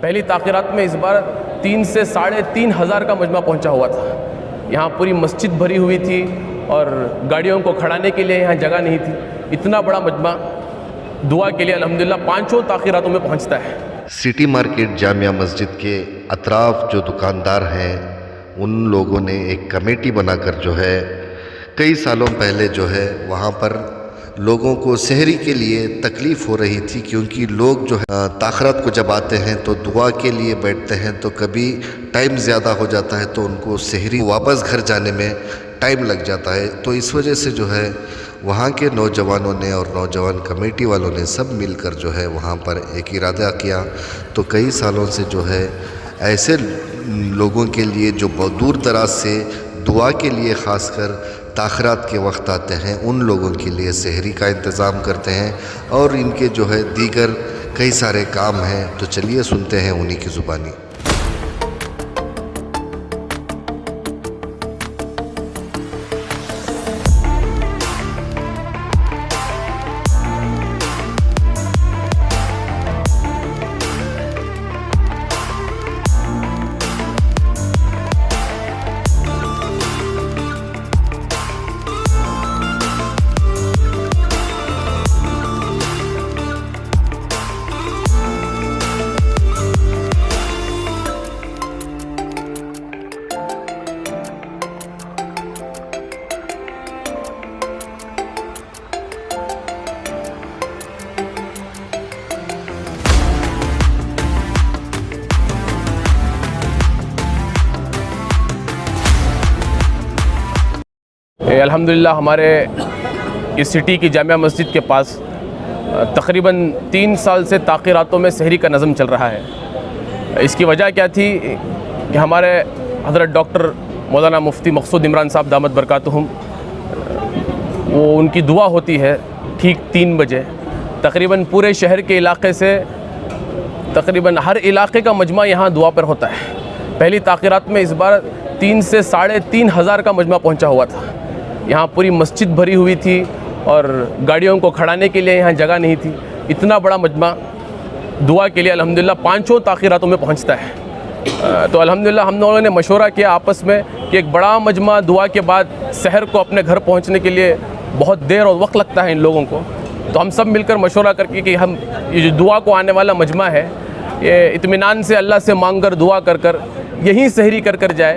पहली ताक़ीरात में इस बार 3 से 3,500 हज़ार का मजमा पहुंचा हुआ था। यहाँ पूरी मस्जिद भरी हुई थी और गाड़ियों को खड़ाने के लिए यहाँ जगह नहीं थी। इतना बड़ा मजमा दुआ के लिए अल्हम्दुलिल्लाह 5 ताक़ीरातों में पहुँचता है। सिटी मार्केट जामिया मस्जिद के अतराफ जो दुकानदार हैं उन लोगों ने एक कमेटी बनाकर जो है कई सालों पहले जो है वहाँ पर लोगों को सहरी के लिए तकलीफ़ हो रही थी, क्योंकि लोग जो है ताख़रात को जब आते हैं तो दुआ के लिए बैठते हैं तो कभी टाइम ज़्यादा हो जाता है तो उनको सहरी वापस घर जाने में टाइम लग जाता है। तो इस वजह से जो है वहाँ के नौजवानों ने और नौजवान कमेटी वालों ने सब मिलकर जो है वहाँ पर एक इरादा किया। तो कई सालों से जो है ऐसे लोगों के लिए जो बहुत दूर दराज से दुआ के लिए ख़ासकर ताख़रात के वक्त आते हैं उन लोगों के लिए सहरी का इंतज़ाम करते हैं और इनके जो है दीगर कई सारे काम हैं। तो चलिए सुनते हैं उन्हीं की ज़ुबानी। अल्हम्दुलिल्लाह हमारे इस सिटी की जामिया मस्जिद के पास तकरीबन 3 साल से ताक़ीरातों में सहरी का नज़म चल रहा है। इसकी वजह क्या थी कि हमारे हज़रत डॉक्टर मौलाना मुफ्ती मक़सूद इमरान साहब दामत बरकातुहुम, वो उनकी दुआ होती है ठीक 3 बजे। तकरीबन पूरे शहर के इलाके से तकरीबन हर इलाके का मजमा यहाँ दुआ पर होता है। पहली ताक़ीरात में इस बार 3 से 3,500 हज़ार का मजमा पहुँचा हुआ था। यहाँ पूरी मस्जिद भरी हुई थी और गाड़ियों को खड़ाने के लिए यहाँ जगह नहीं थी। इतना बड़ा मजमा दुआ के लिए अल्हम्दुलिल्लाह 5 ताक़ीरातों में पहुँचता है। तो अल्हम्दुलिल्लाह हम लोगों ने मशवरा किया आपस में कि एक बड़ा मजमा दुआ के बाद शहर को अपने घर पहुँचने के लिए बहुत देर और वक्त लगता है इन लोगों को। तो हम सब मिलकर मशवरा करके कि हम ये जो दुआ को आने वाला मजमा है ये इत्मीनान से अल्लाह से मांग कर दुआ कर कर यहीं सहरी कर जाए।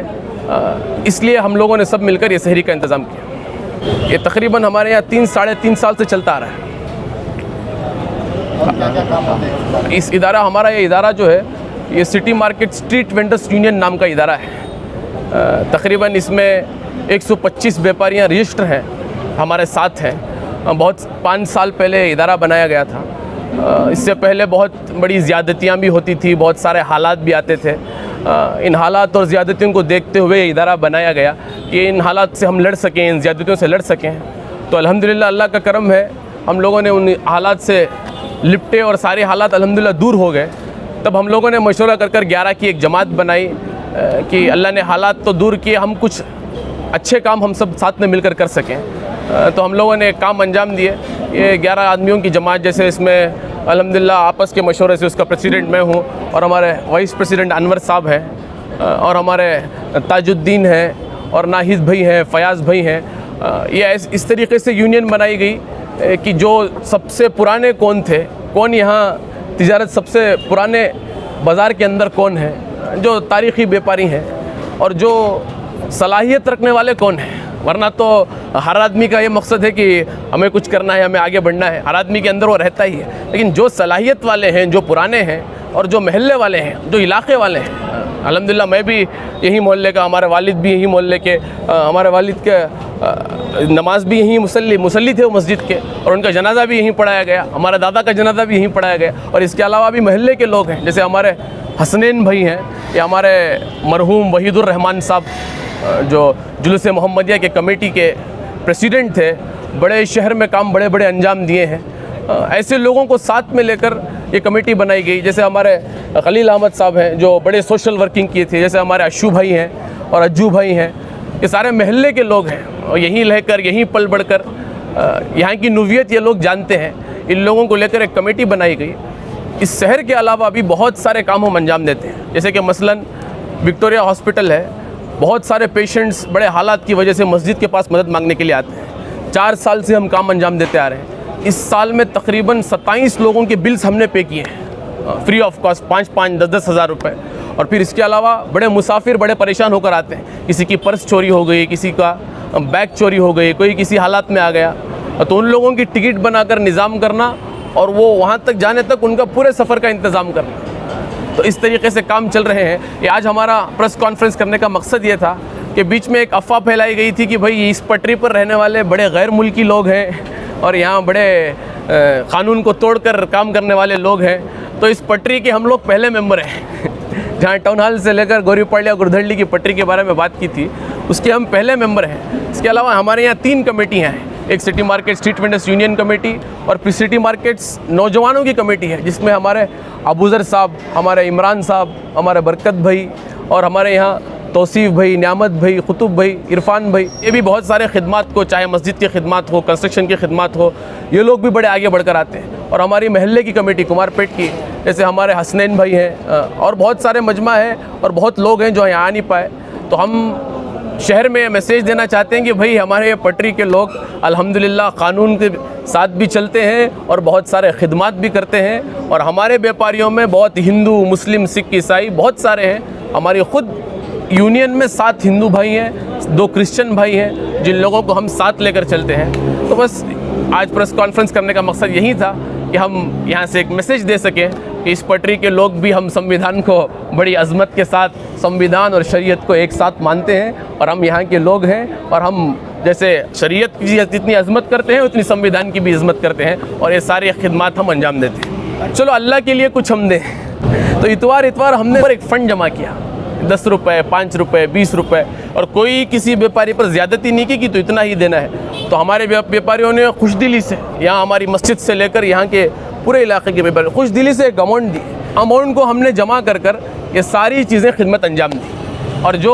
इसलिए हम लोगों ने सब मिलकर ये सहरी का इंतज़ाम किया। ये तकरीबन हमारे यहाँ 3-3.5 साल से चलता आ रहा है। इस इदारा हमारा ये इदारा जो है ये city market street vendors union नाम का इदारा है। तकरीबन इसमें 125 व्यापारियाँ रजिस्टर हैं, हमारे साथ हैं। बहुत 5 साल पहले इदारा बनाया गया था। इससे पहले बहुत बड़ी ज़्यादतियाँ भी होती थी, बहुत सारे हालात भी आते थे। इन हालात और ज़्यादतियों को देखते हुए इदारा बनाया गया कि इन हालात से हम लड़ सकें, इन ज़्यादतियों से लड़ सकें। तो अल्हम्दुलिल्लाह अल्लाह का करम है, हम लोगों ने उन हालात से लिपटे और सारे हालात अल्हम्दुलिल्लाह दूर हो गए। तब हम लोगों ने मशवरा कर 11 की एक जमात बनाई कि अल्लाह ने हालात तो दूर किए, हम कुछ अच्छे काम हम सब साथ में मिलकर कर सकें। तो हम लोगों ने एक काम अंजाम दिए। ये 11 आदमियों की जमात, जैसे इसमें अल्हम्दुलिल्लाह आपस के मशवरे से उसका प्रेसिडेंट मैं हूँ और हमारे वाइस प्रेसिडेंट अनवर साहब हैं और हमारे ताजुद्दीन हैं और नाहिद भाई हैं, फ़याज़ भाई हैं। ये इस तरीके से यूनियन बनाई गई कि जो सबसे पुराने कौन थे, कौन यहाँ तिजारत सबसे पुराने बाज़ार के अंदर कौन है, जो तारीख़ी व्यापारी हैं और जो सलाहियत रखने वाले कौन हैं। वरना तो हर आदमी का ये मकसद है कि हमें कुछ करना है, हमें आगे बढ़ना है, हर आदमी के अंदर वो रहता ही है। लेकिन जो सलाहियत वाले हैं, जो पुराने हैं और जो महल्ले वाले हैं, जो इलाके वाले हैं, अल्हम्दुलिल्लाह मैं भी यही मोहल्ले का, हमारे वालिद भी यही मोहल्ले के, हमारे वालिद के नमाज भी यहीं मुसल्ली थे वो मस्जिद के और उनका जनाजा भी यहीं पढ़ाया गया, हमारे दादा का जनाजा भी यहीं पढ़ाया गया। और इसके अलावा भी महल्ले के लोग हैं, जैसे हमारे हसनैन भाई हैं या हमारे मरहूम वहीदुर रहमान साहब जो जुलूस मोहम्मदिया के कमेटी के प्रेसिडेंट थे, बड़े शहर में काम बड़े बड़े अंजाम दिए हैं। ऐसे लोगों को साथ में लेकर ये कमेटी बनाई गई। जैसे हमारे खलील अहमद साहब हैं जो बड़े सोशल वर्किंग किए थे, जैसे हमारे अशू भाई हैं और अज्जू भाई हैं। ये सारे महल्ले के लोग हैं और यहीं रहकर यहीं पल बढ़कर यहाँ की नूवियत ये लोग जानते हैं। इन लोगों को लेकर एक कमेटी बनाई गई इस शहर के अलावा भी बहुत सारे काम हम अंजाम देते हैं। जैसे कि मसलन विक्टोरिया हॉस्पिटल है, बहुत सारे पेशेंट्स बड़े हालात की वजह से मस्जिद के पास मदद मांगने के लिए आते हैं। 4 साल से हम काम अंजाम देते आ रहे हैं। इस साल में तकरीबन 27 लोगों के बिल्स हमने पे किए हैं फ्री ऑफ कॉस्ट, 5-5, 10-10 हज़ार रुपये। और फिर इसके अलावा बड़े मुसाफिर बड़े परेशान होकर आते हैं, किसी की पर्स चोरी हो गई, किसी का बैग चोरी हो गई, कोई किसी हालात में आ गया, तो उन लोगों की टिकट बनाकर निज़ाम करना और वो वहाँ तक जाने तक उनका पूरे सफ़र का इंतज़ाम करना। तो इस तरीके से काम चल रहे हैं। ये आज हमारा प्रेस कॉन्फ्रेंस करने का मकसद ये था कि बीच में एक अफवाह फैलाई गई थी कि भाई इस पटरी पर रहने वाले बड़े गैर मुल्की लोग हैं और यहाँ बड़े क़ानून को तोड़कर काम करने वाले लोग हैं। तो इस पटरी के हम लोग पहले मेंबर हैं जहाँ टाउन हॉल से लेकर गौरीपाड़िया गुरधड़ली की पटरी के बारे में बात की थी, उसके हम पहले मेंबर हैं। इसके अलावा हमारे यहाँ 3 कमेटियाँ हैं, एक city market street vendors union committee और फिर सिटी मार्केट्स नौजवानों की कमेटी है, जिसमें हमारे अबूज़र साहब, हमारे इमरान साहब, हमारे बरकत भाई और हमारे यहाँ तौसीफ़ भाई, न्यामत भाई, कुतुब भाई, इरफान भाई, ये भी बहुत सारे खिदमात को, चाहे मस्जिद की खिदमात हो, कंस्ट्रक्शन की खिदमात हो, ये लोग भी बड़े आगे बढ़कर आते हैं। और हमारी महल्ले की कमेटी कुमारपेट की, जैसे हमारे हसनैन भाई हैं और बहुत सारे मजमा है और बहुत लोग हैं जो यहाँ आ नहीं पाए। तो हम शहर में मैसेज देना चाहते हैं कि भाई हमारे ये पटरी के लोग अल्हम्दुलिल्लाह क़ानून के साथ भी चलते हैं और बहुत सारे खिदमात भी करते हैं। और हमारे व्यापारियों में बहुत हिंदू, मुस्लिम, सिख, ईसाई बहुत सारे हैं। हमारी ख़ुद यूनियन में 7 हिंदू भाई हैं, 2 क्रिश्चियन भाई हैं, जिन लोगों को हम साथ लेकर चलते हैं। तो बस आज प्रेस कॉन्फ्रेंस करने का मकसद यही था कि हम यहाँ से एक मैसेज दे सकें कि इस पटरी के लोग भी हम संविधान को बड़ी अज़मत के साथ, संविधान और शरीयत को एक साथ मानते हैं और हम यहाँ के लोग हैं। और हम जैसे शरीयत की जितनी अज़मत करते हैं उतनी संविधान की भी इज़्ज़त करते हैं और ये सारी खिदमात हम अंजाम देते हैं। चलो अल्लाह के लिए कुछ हम दें। तो इतवार हमने एक फ़ंड जमा किया, 10 रुपये, 5 रुपये, 20 रुपये, और कोई किसी व्यापारी पर ज़्यादती नहीं की कि तो इतना ही देना है। तो हमारे व्यापारियों ने खुशदिली से, यहाँ हमारी मस्जिद से लेकर यहाँ के पूरे इलाके के व्यापारी खुशदिली से एक अमाउंट दी। अमाउंट को हमने जमा कर ये सारी चीज़ें खिदमत अंजाम दी। और जो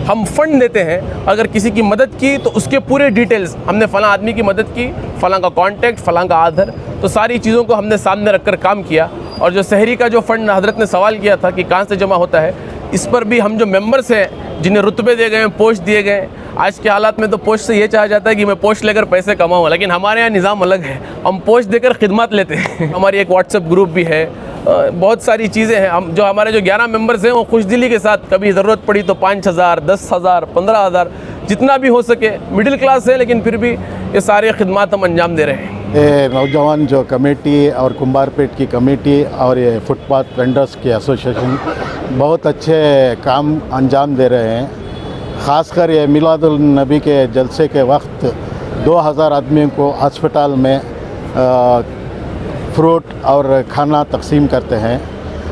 हम फ़ंड देते हैं, अगर किसी की मदद की तो उसके पूरे डिटेल्स, हमने फ़लाँ आदमी की मदद की, फ़लाँ का कॉन्टैक्ट, फ़लाँ का आधार, तो सारी चीज़ों को हमने सामने रख कर काम किया। और जो शहरी का जो फ़ंड हज़रत ने सवाल किया था कि कहाँ से जमा होता है, इस पर भी हम जो मेंबर्स हैं, जिन्हें रुतबे दिए गए हैं, पोस्ट दिए गए हैं, आज के हालात में तो पोस्ट से ये चाहा जाता है कि मैं पोस्ट लेकर पैसे कमाऊँ, लेकिन हमारे यहाँ निज़ाम अलग है, हम पोस्ट देकर खिदमत लेते हैं। हमारी एक व्हाट्सएप ग्रुप भी है, बहुत सारी चीज़ें हैं। हम जो हमारे जो 11 मेंबर्स हैं वो खुशदिली के साथ, कभी ज़रूरत पड़ी तो 5,000, 10,000, 15,000, जितना भी हो सके, मिडिल क्लास है लेकिन फिर भी ये सारे खिदमत हम अंजाम दे रहे हैं। ये नौजवान जो कमेटी और कुंभारपेट की कमेटी और ये फुटपाथ वेंडर्स की एसोसिएशन बहुत अच्छे काम अंजाम दे रहे हैं। ख़ासकर ये मिलादुल नबी के जलसे के वक्त 2000 आदमियों को अस्पताल में फ्रूट और खाना तकसीम करते हैं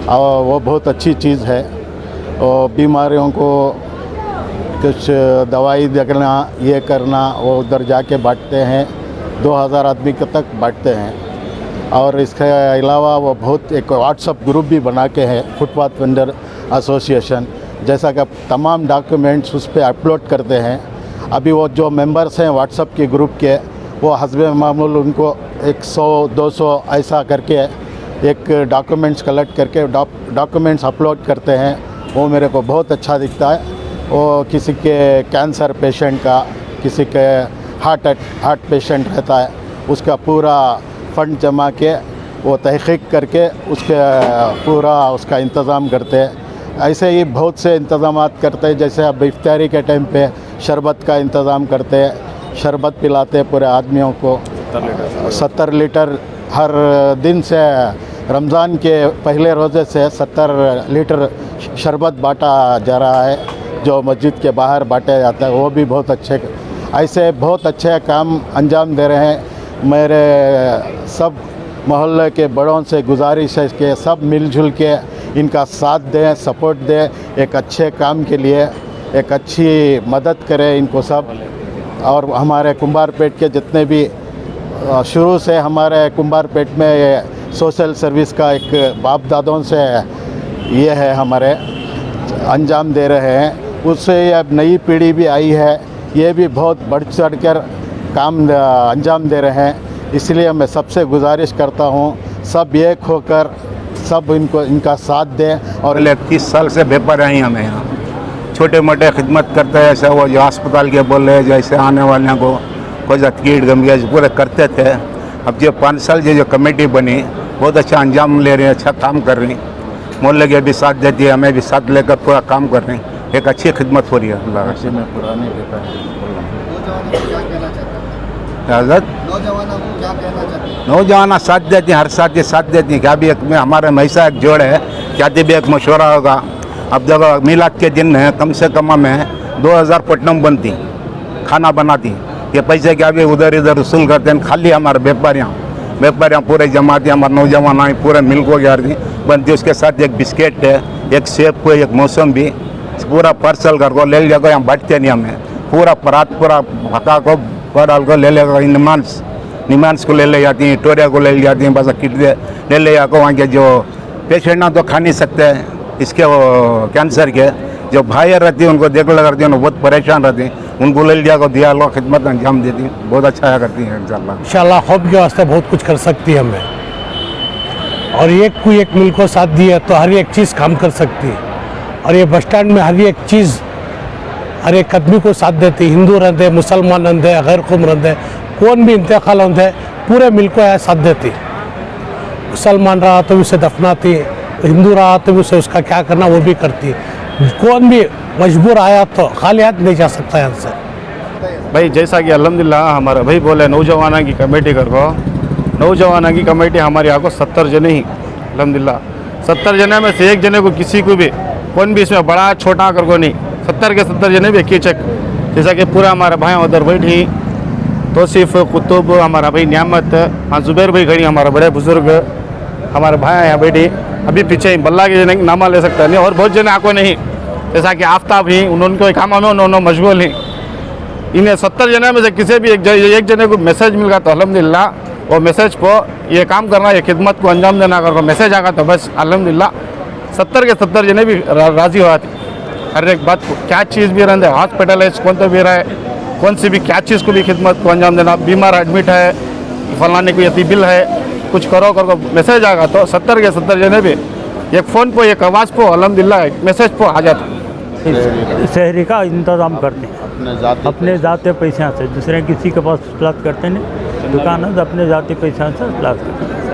और वो बहुत अच्छी चीज़ है। और बीमारियों को कुछ दवाई देना, ये करना, वो उधर जाके बांटते हैं, 2000 आदमी तक बांटते हैं। और इसके अलावा वो बहुत एक व्हाट्सअप ग्रुप भी बना के है, फुटपाथ वेंडर एसोसिएशन, जैसा कि तमाम डॉक्यूमेंट्स उस पर अपलोड करते हैं। अभी वो जो मेंबर्स हैं व्हाट्सअप के ग्रुप के, वो हस्बे मामूल उनको 100-200 ऐसा करके एक डॉक्यूमेंट्स कलेक्ट करके डॉक्यूमेंट्स अपलोड करते हैं। वो मेरे को बहुत अच्छा दिखता है। वो किसी के कैंसर पेशेंट का, किसी के हार्ट पेशेंट रहता है, उसका पूरा फ़ंड जमा के वो तहक़ीक़ करके उसके पूरा उसका इंतज़ाम करते हैं। ऐसे ही बहुत से इंतज़ामात करते हैं, जैसे अब इफ्तारी के टाइम पे शरबत का इंतज़ाम करते हैं, शरबत पिलाते हैं पूरे आदमियों को। 70 लीटर हर दिन से रमज़ान के पहले रोज़े से 70 लीटर शरबत बांटा जा रहा है, जो मस्जिद के बाहर बांटा जाता है। वो भी बहुत अच्छे, ऐसे बहुत अच्छे काम अंजाम दे रहे हैं। मेरे सब मोहल्ले के बड़ों से गुजारिश है कि सब मिलजुल के इनका साथ दें, सपोर्ट दें, एक अच्छे काम के लिए एक अच्छी मदद करें इनको सब। और हमारे कुंभारपेट के जितने भी शुरू से हमारे कुंभारपेट में ये सोशल सर्विस का एक बाप दादों से ये है, हमारे अंजाम दे रहे हैं। उससे अब नई पीढ़ी भी आई है, ये भी बहुत बढ़ चढ़ कर काम अंजाम दे रहे हैं। इसलिए मैं सबसे गुजारिश करता हूँ, सब एक होकर सब इनको इनका साथ दें। और पहले 30 साल से व्यापार हैं हमें यहाँ, छोटे मोटे खिदमत करते हैं, ऐसे वो जो अस्पताल के बोले जैसे आने वाले को कोई कीट गंभीर पूरे करते थे। अब जो 5 साल जो कमेटी बनी बहुत अच्छा अंजाम ले रही है, अच्छा काम कर रही, मोहल्ले के भी साथ देती है, हमें भी साथ लेकर पूरा काम कर रही, एक अच्छी खिदमत हो रही है। अल्लाह का में पुराने नौजवान साथ देती हैं, हर साथ के साथ देती हैं। क्या भी एक में हमारे हमेशा एक जोड़ है, क्या भी एक मशवरा होगा। अब देखो मिलाद के दिन है, कम से कम में 2000 पटनम बनती, खाना बनाती, ये पैसे क्या भी उधर इधर वसूल करते हैं। खाली हमारे व्यापारियाँ पूरे जमाती हमारे नौजवान आए पूरे मिल को गया बनती, उसके साथ एक बिस्किट है, एक सेब को, एक मौसम भी पूरा पार्सल कर को ले जाकर यहाँ बांटते नहीं हमें, पूरा परात पूरा भका को डाल को ले लेगा। निमांस को ले जाती हैं, टोरिया को ले जाती हैं, बस किट ले जाकर वहाँ के जो पेशेंट ना तो खा नहीं सकते इसके वो कैंसर के जो भाई रहती है उनको देख लगा करती है, बहुत परेशान रहती हैं, उनको ले जाकर दिया लो खिदमत अंजाम देती हैं, बहुत अच्छा करती हैं इंशाल्लाह। खौफ के वास्ते बहुत कुछ कर सकती है हमें, और एक कोई एक मिल को साथ दिया तो हर एक चीज़ काम कर सकती है। और ये बस स्टैंड में हर एक चीज़ हर एक आदमी को साथ देती, हिंदू रहते, मुसलमान रहते, गैर कौम रहते, कौन भी इंतकाल होते पूरे मिल को यहाँ साथ देती। मुसलमान रहा तो उसे दफनाती, हिंदू रहा तो उसे उसका क्या करना वो भी करती। कौन भी मजबूर आया तो खाली हाथ नहीं जा सकता यहाँ से। भाई जैसा कि अल्हम्दुलिल्लाह हमारा भाई बोले नौजवाना की कमेटी कर को, नौजवाना की कमेटी हमारे यहाँ को 70 जने ही अल्हम्दुलिल्लाह 70 जने में से एक जने को किसी को भी कौन भी इसमें बड़ा छोटा कर को नहीं, 70 के 70 जने भी एक ही चेक। जैसा कि पूरा हमारा भाई उधर बैठी तोसीफ़ कुतुब, हमारा भाई नियामत, हाँ जुबैर भाई खड़ी, हमारा बड़े बुजुर्ग हमारे भाई यहाँ बैठी, अभी पीछे ही बल्ला के जने नामा ले सकता नहीं, और बहुत जने आको नहीं, जैसा कि आफ्ताब ही उन्होंने काम में उन्होंने मशगूल ही। इन्हें 70 जने में से किसी भी एक जने को मैसेज मिल गया तो अल्हम्दुलिल्लाह वो मैसेज को ये काम करना, ये खिदमत को अंजाम देना कर मैसेज आगा तो बस अल्हम्दुलिल्लाह 70 के 70 जने भी राज़ी हो आती। हर एक बात को क्या चीज़ भी रहते, हॉस्पिटल है कौन तो भी रहा है, कौन सी भी क्या चीज़ को भी खिदमत को अंजाम देना, बीमार एडमिट है फलाने को यति बिल है कुछ करो कर मैसेज आगा तो 70 के 70 जने भी एक फ़ोन पर एक आवाज़ पर अल्हम्दुलिल्लाह एक मैसेज पर आ जाता। शहरी का इंतज़ाम करते हैं अपने जाते पैसा से, दूसरे किसी के पास इलाज करते नहीं, दुकान है तो अपने जाते पैसा से इलाज करते हैं।